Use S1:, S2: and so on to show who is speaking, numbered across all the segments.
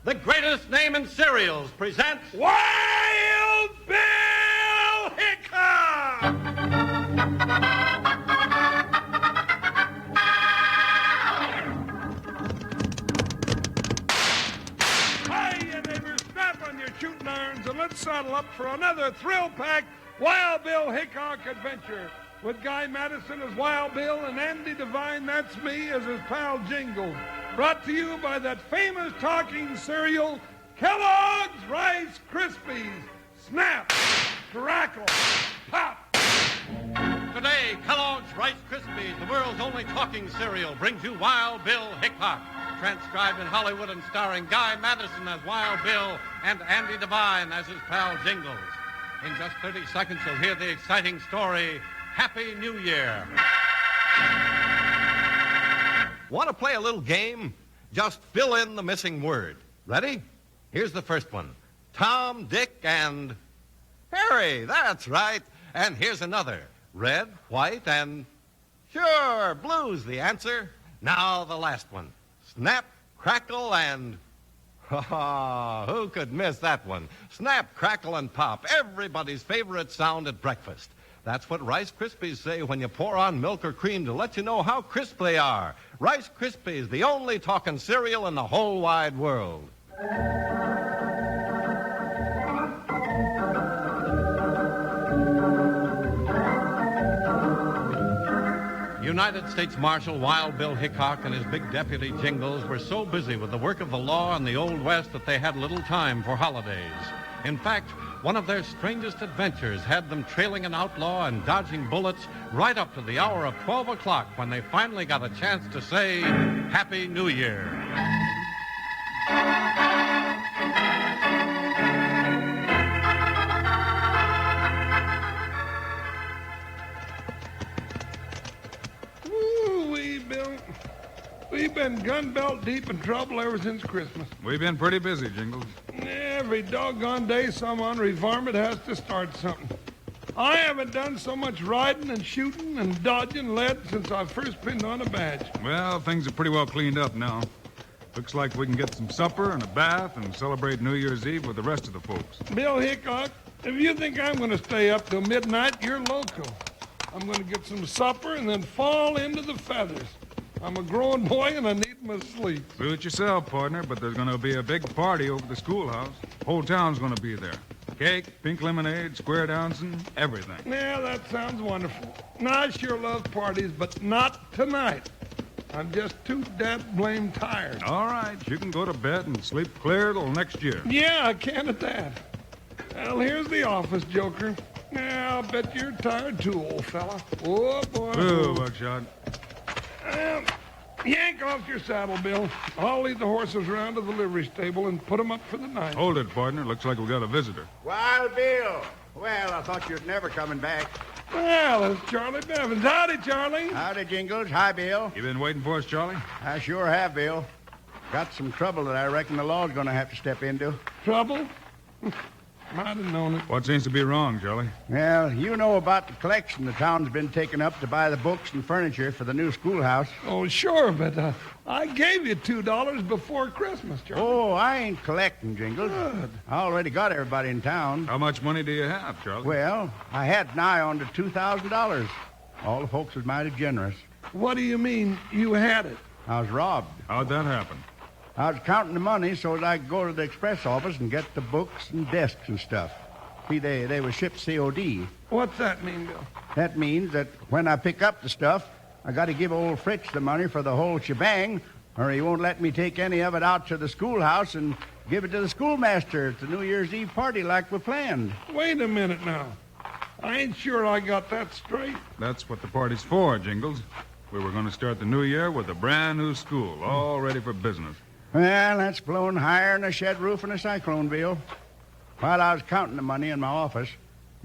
S1: the greatest name in cereals, presents
S2: Wild Bill Hickok! Hiya, neighbors, snap on your shooting irons and let's saddle up for another thrill-packed Wild Bill Hickok adventure. With Guy Madison as Wild Bill and Andy Devine, that's me, as his pal Jingles. Brought to you by that famous talking cereal, Kellogg's Rice Krispies. Snap, crackle, pop.
S1: Today, Kellogg's Rice Krispies, the world's only talking cereal, brings you Wild Bill Hickok. Transcribed in Hollywood and starring Guy Madison as Wild Bill and Andy Devine as his pal Jingles. In just 30 seconds, you'll hear the exciting story, Happy New Year. Want to play a little game? Just fill in the missing word. Ready? Here's the first one. Tom, Dick, and Harry. That's right. And here's another. Red, white, and sure, blue's the answer. Now the last one. Snap, crackle, and who could miss that one? Snap, crackle, and pop. Everybody's favorite sound at breakfast. That's what Rice Krispies say when you pour on milk or cream to let you know how crisp they are. Rice Krispies, the only talking cereal in the whole wide world. United States Marshal Wild Bill Hickok and his big deputy Jingles were so busy with the work of the law in the Old West that they had little time for holidays. In fact, one of their strangest adventures had them trailing an outlaw and dodging bullets right up to the hour of 12 o'clock when they finally got a chance to say, Happy New Year.
S2: Ooh-wee, Bill. We've been gun belt deep in trouble ever since Christmas.
S3: We've been pretty busy, Jingles.
S2: Every doggone day some ornery varmint has to start something. I haven't done so much riding and shooting and dodging lead since I first pinned on a badge.
S3: Well, things are pretty well cleaned up now. Looks like we can get some supper and a bath and celebrate New Year's Eve with the rest of the folks.
S2: Bill Hickok, if you think I'm going to stay up till midnight, you're loco. I'm going to get some supper and then fall into the feathers. I'm a grown boy and I need my sleep.
S3: Suit yourself, partner, but there's going to be a big party over the schoolhouse. Whole town's going to be there. Cake, pink lemonade, square dancing, everything.
S2: Yeah, that sounds wonderful. Now, I sure love parties, but not tonight. I'm just too dead blame tired.
S3: All right, you can go to bed and sleep clear till next year.
S2: Yeah, I can at that. Well, here's the office, Joker. Yeah, I'll bet you're tired too, old fella. Oh, boy.
S3: Ooh, Buckshot.
S2: Yank off your saddle, Bill. I'll lead the horses around to the livery stable and put them up for the night.
S3: Hold it, partner. Looks like we got a visitor.
S4: Wild Bill. Well, I thought you'd never coming back.
S2: Well, it's Charlie Bevins. Howdy, Charlie.
S4: Howdy, Jingles. Hi, Bill.
S3: You been waiting for us, Charlie?
S4: I sure have, Bill. Got some trouble that I reckon the law's going to have to step into.
S2: Trouble? Might have known it.
S3: What seems to be wrong, Charlie?
S4: Well, you know about the collection the town's been taking up to buy the books and furniture for the new schoolhouse.
S2: Oh, sure, but I gave you $2 before Christmas, Charlie.
S4: Oh, I ain't collecting, Jingles.
S2: Good.
S4: I already got everybody in town.
S3: How much money do you have, Charlie?
S4: Well, I had nigh on to $2,000. All the folks was mighty generous.
S2: What do you mean you had it?
S4: I was robbed.
S3: How'd that happen?
S4: I was counting the money so that I could go to the express office and get the books and desks and stuff. See, they were shipped COD.
S2: What's that mean, Bill?
S4: That means that when I pick up the stuff, I got to give old Fritz the money for the whole shebang, or he won't let me take any of it out to the schoolhouse and give it to the schoolmaster at the New Year's Eve party like we planned.
S2: Wait a minute now. I ain't sure I got that straight.
S3: That's what the party's for, Jingles. We were going to start the new year with a brand new school, all ready for business.
S4: Well, that's blown higher than a shed roof in a cyclone, Bill. While I was counting the money in my office,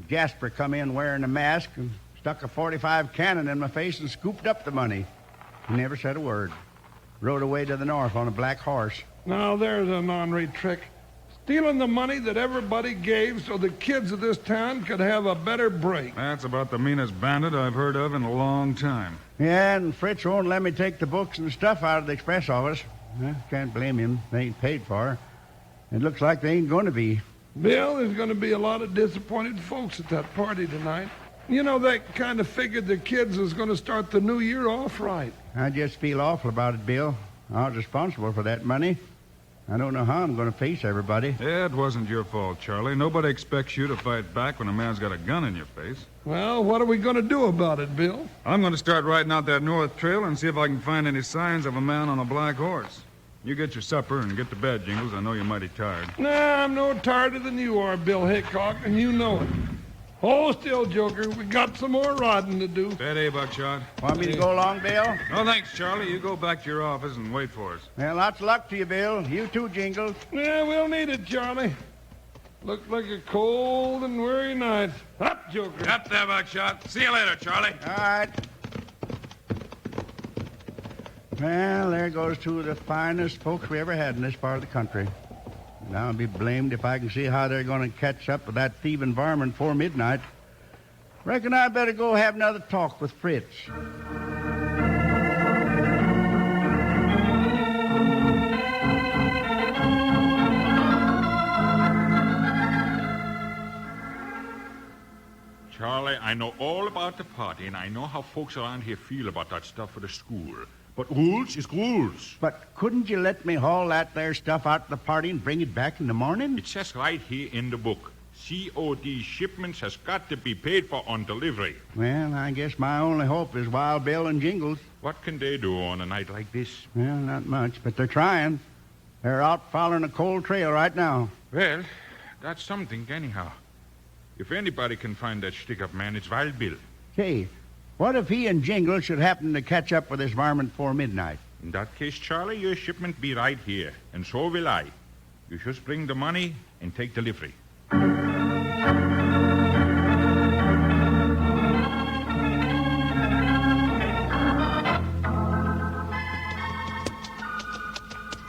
S4: Jasper come in wearing a mask and stuck a .45 cannon in my face and scooped up the money. He never said a word. Rode away to the north on a black horse.
S2: Now, there's an ornery trick. Stealing the money that everybody gave so the kids of this town could have a better break.
S3: That's about the meanest bandit I've heard of in a long time.
S4: Yeah, and Fritz won't let me take the books and stuff out of the express office. Can't blame him. They ain't paid for. It looks like they ain't going to be.
S2: Bill, there's going to be a lot of disappointed folks at that party tonight. You know, they kind of figured the kids was going to start the new year off right.
S4: I just feel awful about it, Bill. I was responsible for that money. I don't know how I'm going to face everybody.
S3: Yeah, it wasn't your fault, Charlie. Nobody expects you to fight back when a man's got a gun in your face.
S2: Well, what are we going to do about it, Bill?
S3: I'm going to start riding out that north trail and see if I can find any signs of a man on a black horse. You get your supper and get to bed, Jingles. I know you're mighty tired.
S2: Nah, I'm no tireder than you are, Bill Hickok, and you know it. Hold still, Joker. We got some more riding to do.
S3: Steady, Buckshot.
S4: Want me to go along, Bill?
S3: No, thanks, Charlie. You go back to your office and wait for us.
S4: Well, lots of luck to you, Bill. You too, Jingles.
S2: Yeah, we'll need it, Charlie. Looks like a cold and weary night. Up, Joker.
S3: Up there, Buckshot. See you later, Charlie.
S4: All right. Well, there goes two of the finest folks we ever had in this part of the country. And I'll be blamed if I can see how they're going to catch up with that thieving varmint before midnight. Reckon I better go have another talk with Fritz.
S5: Charlie, I know all about the party, and I know how folks around here feel about that stuff for the school. But rules is rules.
S4: But couldn't you let me haul that there stuff out to the party and bring it back in the morning?
S5: It says right here in the book, COD shipments has got to be paid for on delivery.
S4: Well, I guess my only hope is Wild Bill and Jingles.
S5: What can they do on a night like this?
S4: Well, not much, but they're trying. They're out following a cold trail right now.
S5: Well, that's something anyhow. If anybody can find that stick-up man, it's Wild Bill.
S4: Say, what if he and Jingles should happen to catch up with this varmint before midnight?
S5: In that case, Charlie, your shipment be right here, and so will I. You just bring the money and take delivery.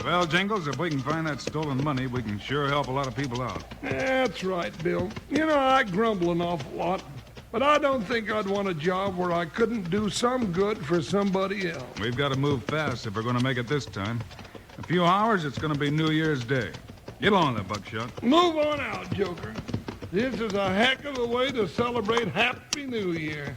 S3: Well, Jingles, if we can find that stolen money, we can sure help a lot of people out.
S2: That's right, Bill. You know, I grumble an awful lot, but I don't think I'd want a job where I couldn't do some good for somebody else.
S3: We've got to move fast if we're going to make it this time. In a few hours, it's going to be New Year's Day. Get on there, Buckshot.
S2: Move on out, Joker. This is a heck of a way to celebrate Happy New Year.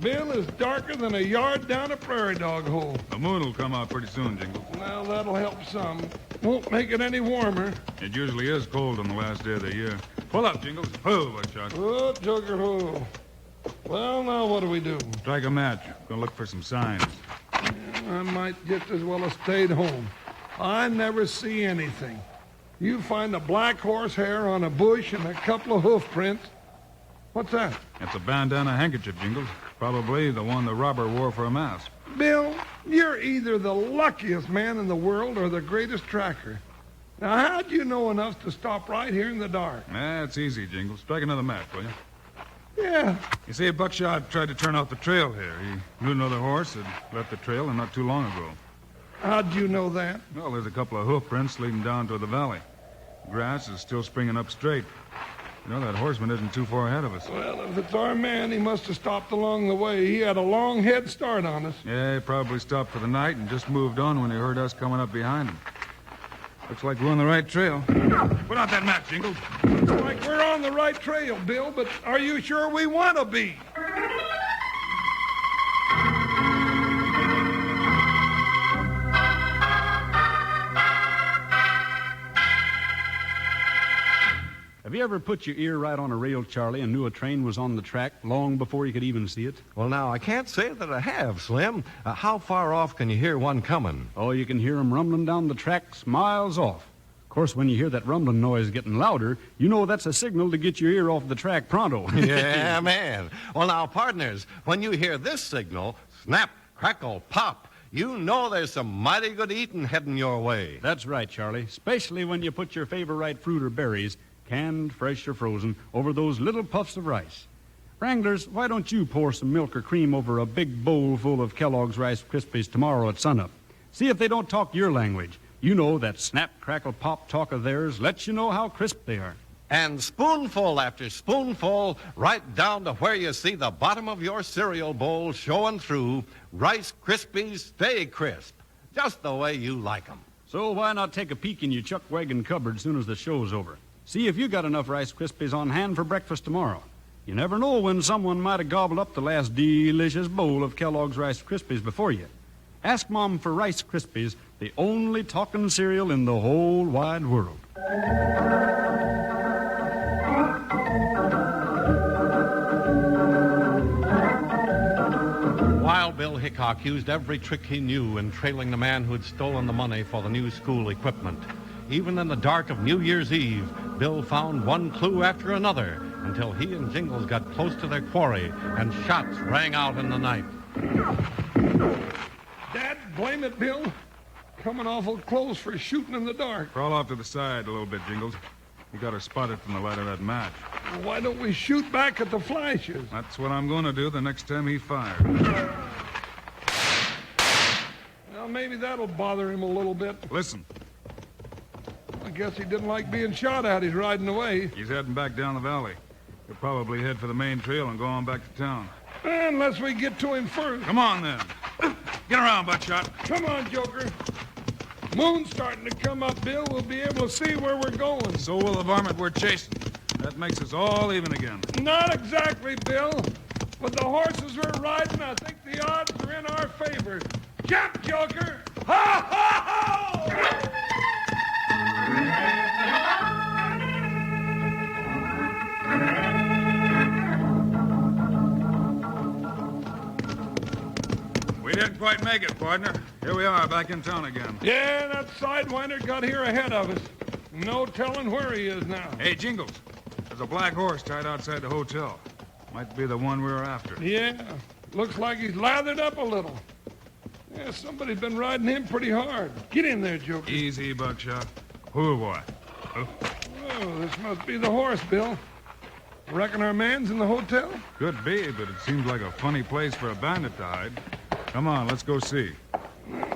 S2: Bill is darker than a yard down a prairie dog hole.
S3: The moon will come out pretty soon, Jingles.
S2: Well, that'll help some. Won't make it any warmer.
S3: It usually is cold on the last day of the year. Pull up, Jingles. Oh, Buckshot.
S2: Oh, Joker, oh. Well, now what do we do?
S3: Strike a match. Gonna look for some signs.
S2: I might just as well have stayed home. I never see anything. You find a black horse hair on a bush and a couple of hoof prints. What's that?
S3: It's a bandana handkerchief, Jingles. Probably the one the robber wore for a mask.
S2: Bill, you're either the luckiest man in the world or the greatest tracker. Now, how'd you know enough to stop right here in the dark?
S3: That's easy, Jingles. Strike another match, will you?
S2: Yeah.
S3: You see, Buckshot tried to turn off the trail here. He knew another horse had left the trail and not too long ago.
S2: How'd you know that?
S3: Well, there's a couple of hoof prints leading down to the valley. Grass is still springing up straight. You know, that horseman isn't too far ahead of us.
S2: Well, if it's our man, he must have stopped along the way. He had a long head start on us.
S3: Yeah, he probably stopped for the night and just moved on when he heard us coming up behind him. Looks like we're on the right trail. Put out that map, Jingles.
S2: Looks like we're on the right trail, Bill, but are you sure we want to be?
S6: Have you ever put your ear right on a rail, Charlie, and knew a train was on the track long before you could even see it?
S1: Well, now, I can't say that I have, Slim. How far off can you hear one coming?
S6: Oh, you can hear 'em rumbling down the tracks miles off. Of course, when you hear that rumbling noise getting louder, you know that's a signal to get your ear off the track pronto.
S1: Yeah, man. Well, now, partners, when you hear this signal, snap, crackle, pop, you know there's some mighty good eating heading your way.
S6: That's right, Charlie, especially when you put your favorite fruit or berries, canned, fresh, or frozen, over those little puffs of rice. Wranglers, why don't you pour some milk or cream over a big bowl full of Kellogg's Rice Krispies tomorrow at sunup? See if they don't talk your language. You know that snap, crackle, pop talk of theirs lets you know how crisp they are.
S1: And spoonful after spoonful, right down to where you see the bottom of your cereal bowl showing through, Rice Krispies stay crisp, just the way you like 'em.
S6: So why not take a peek in your chuck wagon cupboard soon as the show's over? See if you got enough Rice Krispies on hand for breakfast tomorrow. You never know when someone might have gobbled up the last delicious bowl of Kellogg's Rice Krispies before you. Ask Mom for Rice Krispies, the only talking cereal in the whole wide world.
S1: Wild Bill Hickok used every trick he knew in trailing the man who had stolen the money for the new school equipment. Even in the dark of New Year's Eve, Bill found one clue after another until he and Jingles got close to their quarry and shots rang out in the night.
S2: Dad, blame it, Bill. Coming awful close for shooting in the dark.
S3: Crawl off to the side a little bit, Jingles. You got her spotted from the light of that match.
S2: Why don't we shoot back at the flashes?
S3: That's what I'm going to do the next time he fires.
S2: Well, maybe that'll bother him a little bit.
S3: Listen,
S2: I guess he didn't like being shot at. He's riding away.
S3: he's heading back down the valley. He'll probably head for the main trail and go on back to town.
S2: Unless we get to him first.
S3: Come on, then. Get around, Buckshot.
S2: Come on, Joker. Moon's starting to come up, Bill. We'll be able to see where we're going.
S3: So will the varmint we're chasing. That makes us all even again.
S2: Not exactly, Bill. With the horses we're riding, I think the odds are in our favor. Jump, Joker! Ha, ha, ha!
S3: We didn't quite make it, partner. Here we are, back in town again.
S2: Yeah, that sidewinder got here ahead of us. No telling where he is now.
S3: Hey, Jingles, there's a black horse tied outside the hotel. Might be the one we were after.
S2: Yeah, looks like he's lathered up a little. Yeah, somebody's been riding him pretty hard. Get in there, Joker.
S3: Easy, Buckshot. Who, boy? Oh,
S2: Oh, this must be the horse, Bill. Reckon our man's in the hotel?
S3: could be, but it seems like a funny place for a bandit to hide. Come on, let's go see.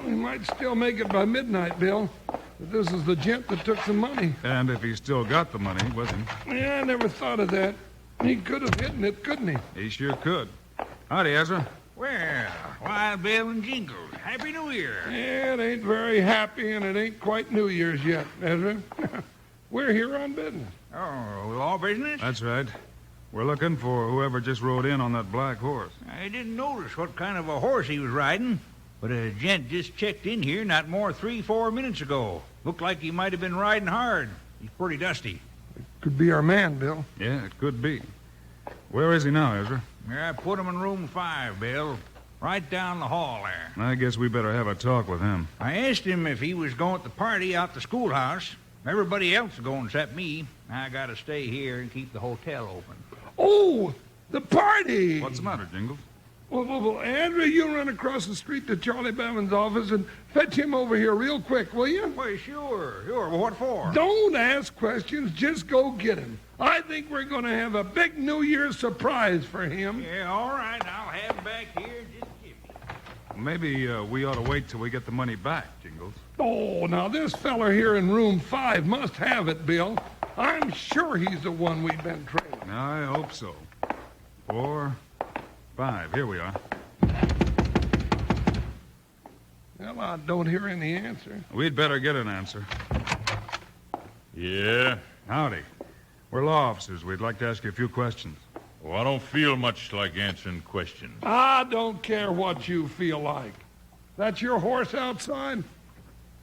S2: We might still make it by midnight, Bill. But this is the gent that took the money.
S3: And if he still got the money, wasn't
S2: Yeah, I never thought of that. He could have hidden it, couldn't he?
S3: he? He sure could. Howdy, Ezra.
S7: Well, Wild Bill and Jingles, Happy New Year.
S2: Yeah, it ain't very happy, and it ain't quite New Year's yet, Ezra. We're here on business.
S7: Oh, law business?
S3: That's right. We're looking for whoever just rode in on that black horse.
S7: I didn't notice what kind of a horse he was riding, but a gent just checked in here not more 3-4 minutes ago. Looked like he might have been riding hard. He's pretty dusty.
S2: Could be our man, Bill.
S3: Yeah, it could be. Where is he now, Ezra?
S7: I put him in room 5, Bill. Right down the hall there.
S3: I guess we better have a talk with him.
S7: I asked him if he was going to the party out the schoolhouse. Everybody else is going except me. I gotta stay here and keep the hotel open.
S2: Oh, the party!
S3: What's the matter, Jingles?
S2: Well, Andrew, you run across the street to Charlie Bevan's office and fetch him over here real quick, will you?
S7: Well, sure. Well, what for?
S2: Don't ask questions, just go get him. I think we're going to have a big New Year's surprise for him.
S7: Yeah, all right. I'll have him back here. Just give me.
S3: Maybe we ought to wait till we get the money back, Jingles.
S2: Oh, now this feller here in room 5 must have it, Bill. I'm sure he's the one we've been trailing.
S3: I hope so. 4, 5, here we are.
S2: Well, I don't hear any answer.
S3: We'd better get an answer.
S5: Yeah?
S3: Howdy. We're law officers. We'd like to ask you a few questions.
S5: Well, I don't feel much like answering questions.
S2: I don't care what you feel like. That's your horse outside?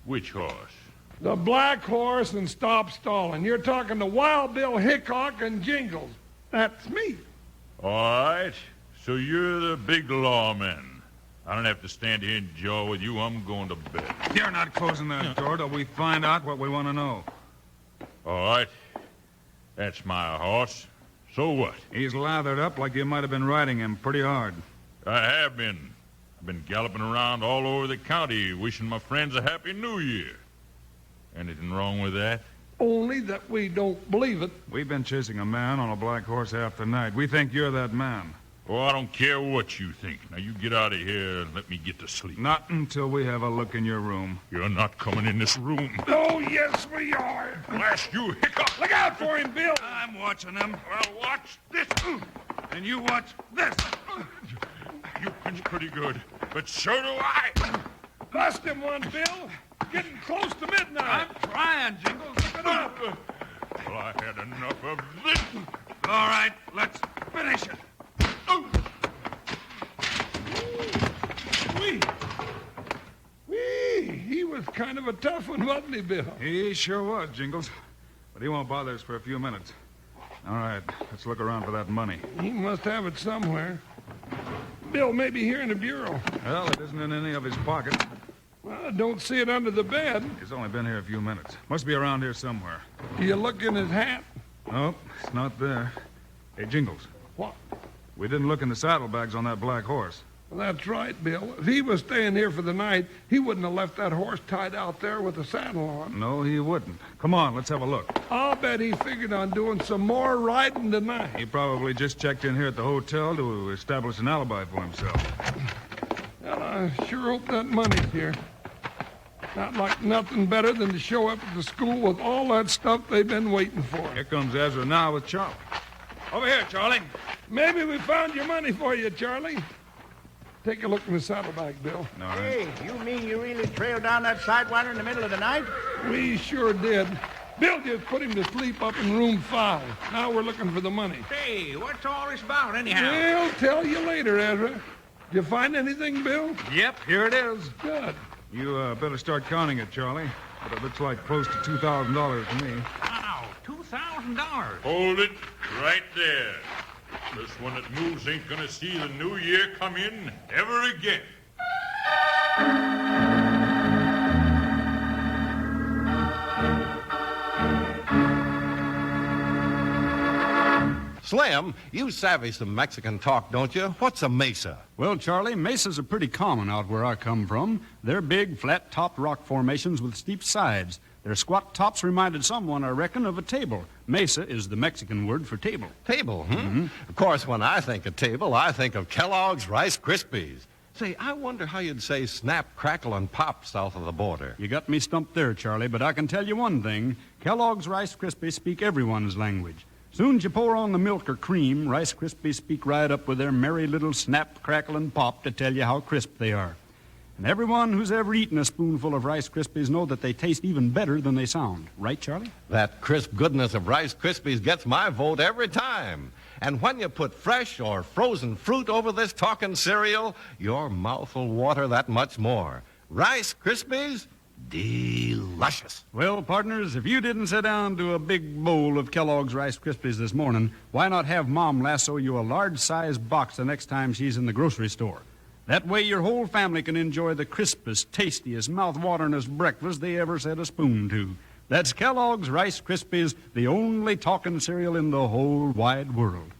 S5: Which horse?
S2: The black horse and stop stalling. You're talking to Wild Bill Hickok and Jingles. That's me.
S5: All right. So you're the big lawman. I don't have to stand here and jaw with you. I'm going to bed.
S3: You're not closing that door till we find out what we want to know.
S5: All right. That's my horse. So what?
S3: He's lathered up like you might have been riding him pretty hard.
S5: I have been. I've been galloping around all over the county wishing my friends a happy new year. Anything wrong with that?
S2: Only that we don't believe it.
S3: We've been chasing a man on a black horse half the night. We think you're that man.
S5: Oh, I don't care what you think. Now, you get out of here and let me get to sleep.
S3: Not until we have a look in your room.
S5: You're not coming in this room.
S2: Oh, yes, we are.
S5: Blast you, Hickok!
S2: Look out for him, Bill.
S3: I'm watching him.
S5: Well, watch this.
S3: And you watch this.
S5: You pinch pretty good, but so do I.
S2: Bust him one, Bill. Getting close to midnight.
S3: I'm trying, Jingles.
S5: Well, I had enough of this.
S3: All right, let's finish it.
S2: He was kind of a tough one, wasn't he, Bill?
S3: He sure was, Jingles. But he won't bother us for a few minutes. All right, let's look around for that money.
S2: He must have it somewhere. Bill may be here in the bureau.
S3: Well, it isn't in any of his pockets.
S2: Well, I don't see it under the bed.
S3: He's only been here a few minutes. Must be around here somewhere.
S2: Do you look in his hat?
S3: Nope, it's not there. Hey, Jingles,
S2: What?
S3: we didn't look in the saddlebags on that black horse.
S2: Well, that's right, Bill. If he was staying here for the night, he wouldn't have left that horse tied out there with the saddle on.
S3: No, he wouldn't. Come on, let's have a look.
S2: I'll bet he figured on doing some more riding tonight.
S3: He probably just checked in here at the hotel to establish an alibi for himself.
S2: Well, I sure hope that money's here. Not like nothing better than to show up at the school with all that stuff they've been waiting for.
S3: Here comes Ezra now with Charlie. Over here, Charlie.
S2: Maybe we found your money for you, Charlie. Take a look in the saddlebag, Bill.
S3: All right.
S4: Hey, you mean you really trailed down that sidewinder in the middle of the night?
S2: We sure did. Bill just put him to sleep up in room 5. Now we're looking for the money.
S7: Hey, what's all this about, anyhow?
S2: We'll tell you later, Ezra. Did you find anything, Bill?
S3: Yep, here it is.
S2: Good.
S3: You better start counting it, Charlie. But it looks like close to $2,000 to me.
S7: Wow, $2,000.
S5: Hold it right there. This one that moves ain't gonna see the new year come in ever again.
S1: Slim, you savvy some Mexican talk, don't you? What's a mesa?
S6: Well, Charlie, mesas are pretty common out where I come from. They're big, flat-topped rock formations with steep sides. Their squat tops reminded someone, I reckon, of a table. Mesa is the Mexican word for table.
S1: Table, Of course, when I think of table, I think of Kellogg's Rice Krispies. Say, I wonder how you'd say snap, crackle, and pop south of the border.
S6: You got me stumped there, Charlie, but I can tell you one thing. Kellogg's Rice Krispies speak everyone's language. Soon as you pour on the milk or cream, Rice Krispies speak right up with their merry little snap, crackle, and pop to tell you how crisp they are. And everyone who's ever eaten a spoonful of Rice Krispies know that they taste even better than they sound. Right, Charlie?
S1: That crisp goodness of Rice Krispies gets my vote every time. And when you put fresh or frozen fruit over this talking cereal, your mouth will water that much more. Rice Krispies, delicious.
S6: Well, partners, if you didn't sit down to a big bowl of Kellogg's Rice Krispies this morning, why not have Mom lasso you a large-sized box the next time she's in the grocery store? That way your whole family can enjoy the crispest, tastiest, mouth-wateringest breakfast they ever set a spoon to. That's Kellogg's Rice Krispies, the only talking cereal in the whole wide world.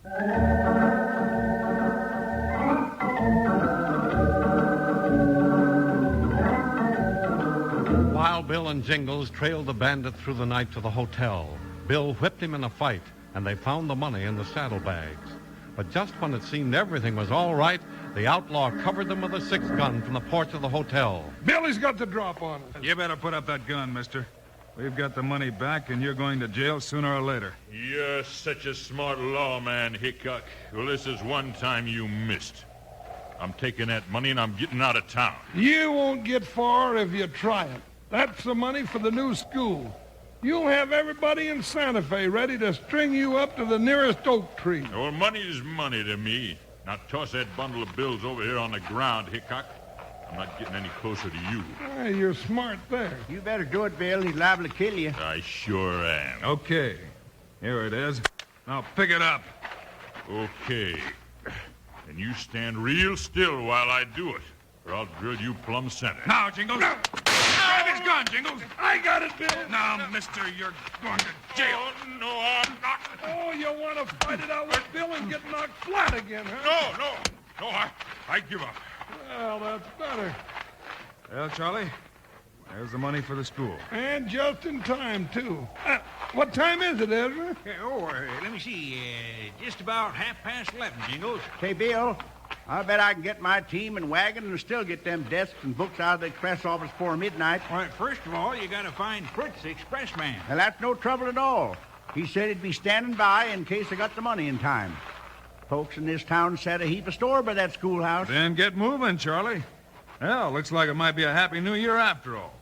S1: While Bill and Jingles trailed the bandit through the night to the hotel, Bill whipped him in a fight, and they found the money in the saddlebags. But just when it seemed everything was all right, the outlaw covered them with a 6-gun from the porch of the hotel.
S2: Billy's got the drop on us.
S3: You better put up that gun, mister. We've got the money back, and you're going to jail sooner or later.
S5: You're such a smart lawman, Hickok. Well, this is one time you missed. I'm taking that money, and I'm getting out of town.
S2: You won't get far if you try it. That's the money for the new school. You'll have everybody in Santa Fe ready to string you up to the nearest oak tree.
S5: Well, money is money to me. Now toss that bundle of bills over here on the ground, Hickok. I'm not getting any closer to you.
S2: Hey, you're smart there.
S4: You better do it, Bill. He's liable to kill you.
S5: I sure am.
S3: Okay. Here it is. Now pick it up.
S5: Okay. And you stand real still while I do it, or I'll drill you plumb center.
S3: Now, Jingles. Grab his gun, Jingles.
S2: I got it, Bill.
S3: Now, mister, you're going to jail.
S5: Oh, no, I'm not.
S2: Oh, you want to fight it out with Bill and get knocked flat again, huh?
S5: No, I give up.
S2: Well, that's better.
S3: Well, Charlie, there's the money for the school.
S2: And just in time, too. What time is it, Ezra?
S7: Let me see. Just about 11:30, Jingles.
S4: Say, Bill, I bet I can get my team and wagon and still get them desks and books out of the express office before midnight.
S7: All right, first of all, you got to find Fritz, the express man.
S4: Now, that's no trouble at all. He said he'd be standing by in case I got the money in time. Folks in this town set a heap of store by that schoolhouse.
S3: Then get moving, Charlie. Well, looks like it might be a happy new year after all.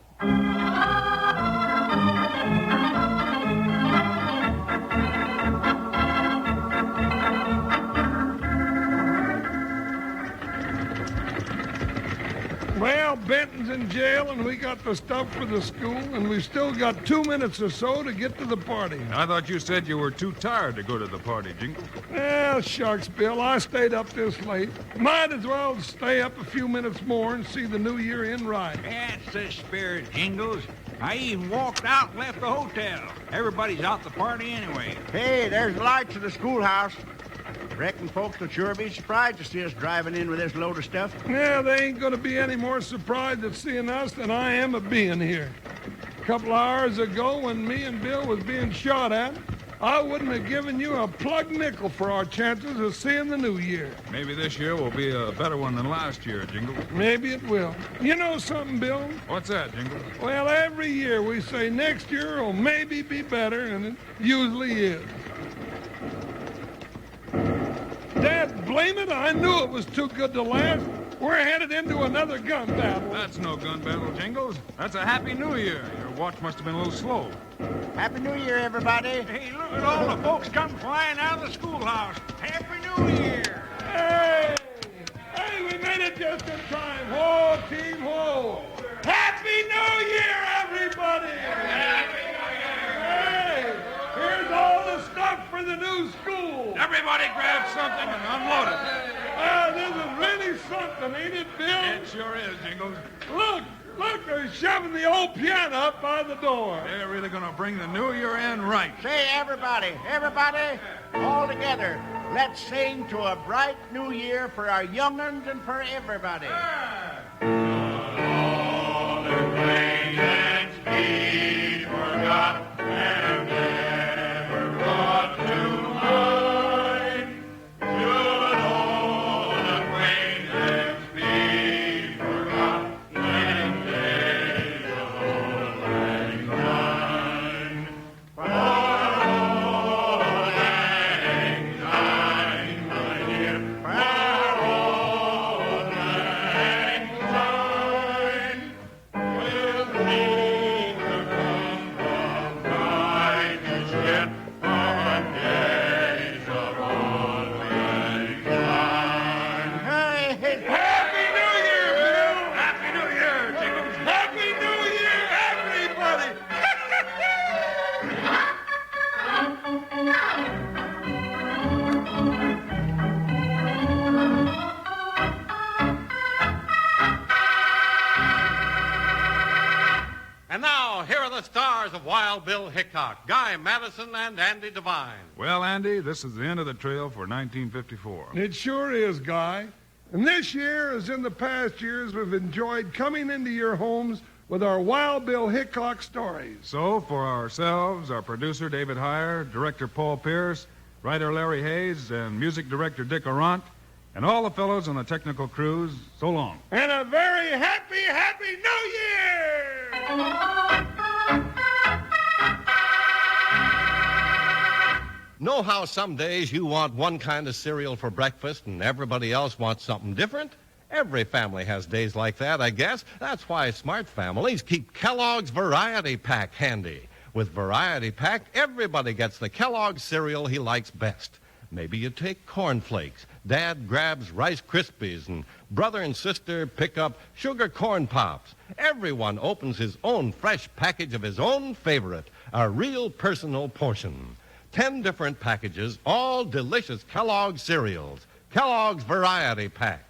S2: Well, Benton's in jail, and we got the stuff for the school, and we've still got 2 minutes or so to get to the party.
S3: I thought you said you were too tired to go to the party, Jingles.
S2: Well, shucks, Bill, I stayed up this late. Might as well stay up a few minutes more and see the new year in right.
S7: That's the spirit, Jingles. I even walked out and left the hotel. Everybody's out the party anyway.
S4: Hey, there's the lights of the schoolhouse. Reckon folks will sure be surprised to see us driving in with this load of stuff.
S2: Yeah, they ain't gonna be any more surprised at seeing us than I am at being here. A couple of hours ago, when me and Bill was being shot at, I wouldn't have given you a plug nickel for our chances of seeing the new year.
S3: Maybe this year will be a better one than last year, Jingles.
S2: Maybe it will. You know something, Bill?
S3: What's that, Jingles?
S2: Well, every year we say next year will maybe be better, and it usually is. Dad, blame it, I knew it was too good to last. We're headed into another gun battle.
S3: That's no gun battle, Jingles. That's a Happy New Year. Your watch must have been a little slow.
S4: Happy New Year, everybody.
S7: Hey, look at all the folks come flying out of the schoolhouse. Happy New Year!
S2: Hey! Hey, we made it just in time. Whoa, team, whoa. Happy New Year, everybody! Happy New Year! Hey, here's all the stuff for the new school.
S3: Everybody grab something and unload it.
S2: This is really something, ain't it, Bill?
S3: It sure is, Jingles.
S2: Look, they're shoving the old piano up by the door.
S3: They're really going to bring the new year in right.
S4: Say, everybody, all together, let's sing to a bright new year for our young'uns and for everybody.
S1: And now, here are the stars of Wild Bill Hickok, Guy Madison, and Andy Devine.
S3: Well, Andy, this is the end of the trail for 1954.
S2: It sure is, Guy. And this year, as in the past years, we've enjoyed coming into your homes with our Wild Bill Hickok stories.
S3: So, for ourselves, our producer, David Heyer, director, Paul Pierce, writer, Larry Hayes, and music director, Dick Arant, and all the fellows on the technical crews, so long.
S2: And a very happy, happy New Year!
S1: Know how some days you want one kind of cereal for breakfast and everybody else wants something different? Every family has days like that, I guess. That's why smart families keep Kellogg's Variety Pack handy. With Variety Pack, everybody gets the Kellogg's cereal he likes best. Maybe you take Corn Flakes, Dad grabs Rice Krispies, and brother and sister pick up Sugar Corn Pops. Everyone opens his own fresh package of his own favorite, a real personal portion. 10 different packages, all delicious Kellogg's cereals. Kellogg's Variety Pack.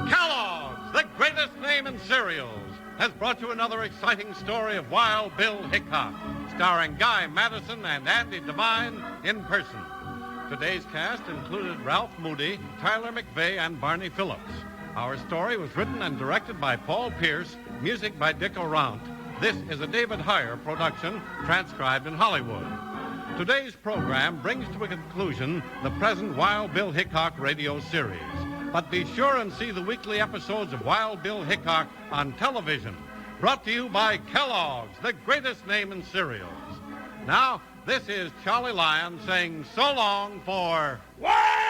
S1: Kellogg's, the greatest name in cereals, has brought you another exciting story of Wild Bill Hickok, starring Guy Madison and Andy Devine in person. Today's cast included Ralph Moody, Tyler McVeigh, and Barney Phillips. Our story was written and directed by Paul Pierce, music by Dick Arant. This is a David Heyer production, transcribed in Hollywood. Today's program brings to a conclusion the present Wild Bill Hickok radio series. But be sure and see the weekly episodes of Wild Bill Hickok on television. Brought to you by Kellogg's, the greatest name in cereals. Now, this is Charlie Lyon saying so long for...
S2: Wild